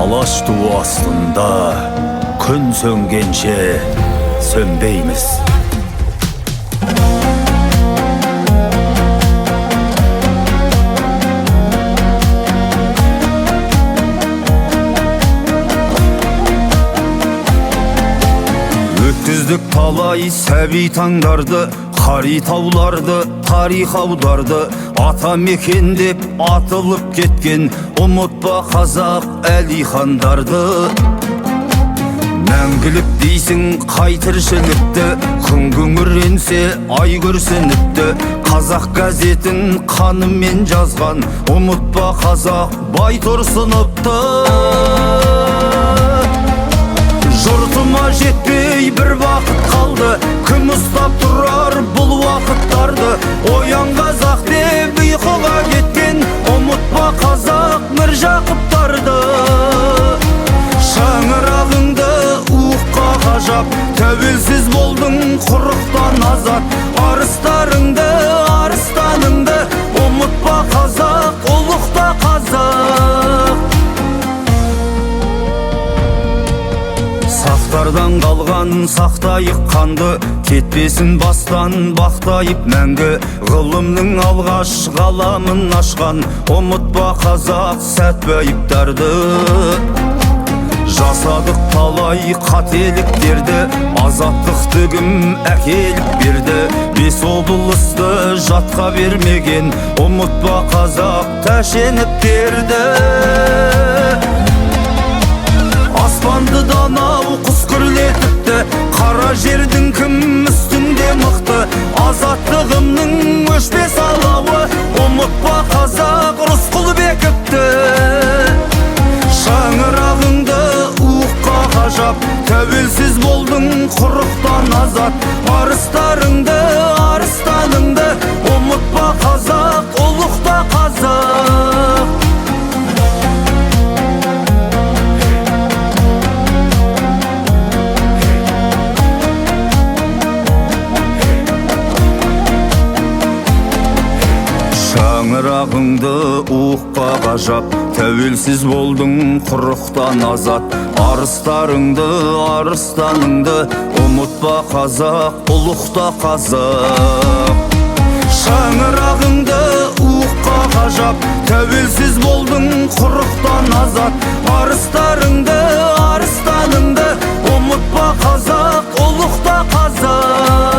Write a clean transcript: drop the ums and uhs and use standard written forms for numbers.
алаш туы астында күн сөнгенше сөнбейміз. Өткіздік талай сәби таңдарды, қари тауларды, тарих аударды. Ата мекен деп атылып кеткен, ұмытпа қазақ әлихандарды. Мәңгілік дейсің қай тіршілікті, күн күңіренсе ай күрсініпті. Қазақ газетін қанымен жазған, ұмытпа қазақ Байтұрсыновты. Жұртыма жетпей бір бақыт қалды, кім ұстап тұрар бұл уақыттарды. Оян қазақ деп ұйқыға кеткен, ұмытпа қазақ Міржақыптарды. Шаңырағыңды уыққа қажап, тәуелсіз болдың құрықтан азат. Арыстаныңды ұмытпа қазақ, ұлықта қазақ. Сақтардан қалған сақтайық қанды, кетпесін бастан бақтайып мәңгі. Ғылымның алғаш ғаламын ашқан, ұмытпа қазақ Сәтбаевтарды. Жасадық талай қателіктерді, азаттықты кім әкеліп берді. Бес облысты жатқа бермеген, ұмытпа қазақ Тәшеневтерді. Аспанды данау құс күрлетіпті, қара жердің кім үстінде мықты. Азаттығымның өшпес алауы, ұмытпа қазақ Рысқұлбековті. Шаңырағыңды уыққа қажап, тәуелсіз болдың құрықтан азат. Арыстаныңды ұмытпа қазақ, ұлықта қазақ. Шаңырағыңды уыққа қажап, тәуелсіз болдың құрықтан азат. Арыстаныңды ұмытпа қазақ, ұлықта қазақ. Шаңырағыңды уыққа қажап, тәуелсіз болдың құрықтан азат. Арыстаныңды ұмытпа қазақ, ұлықта қазақ.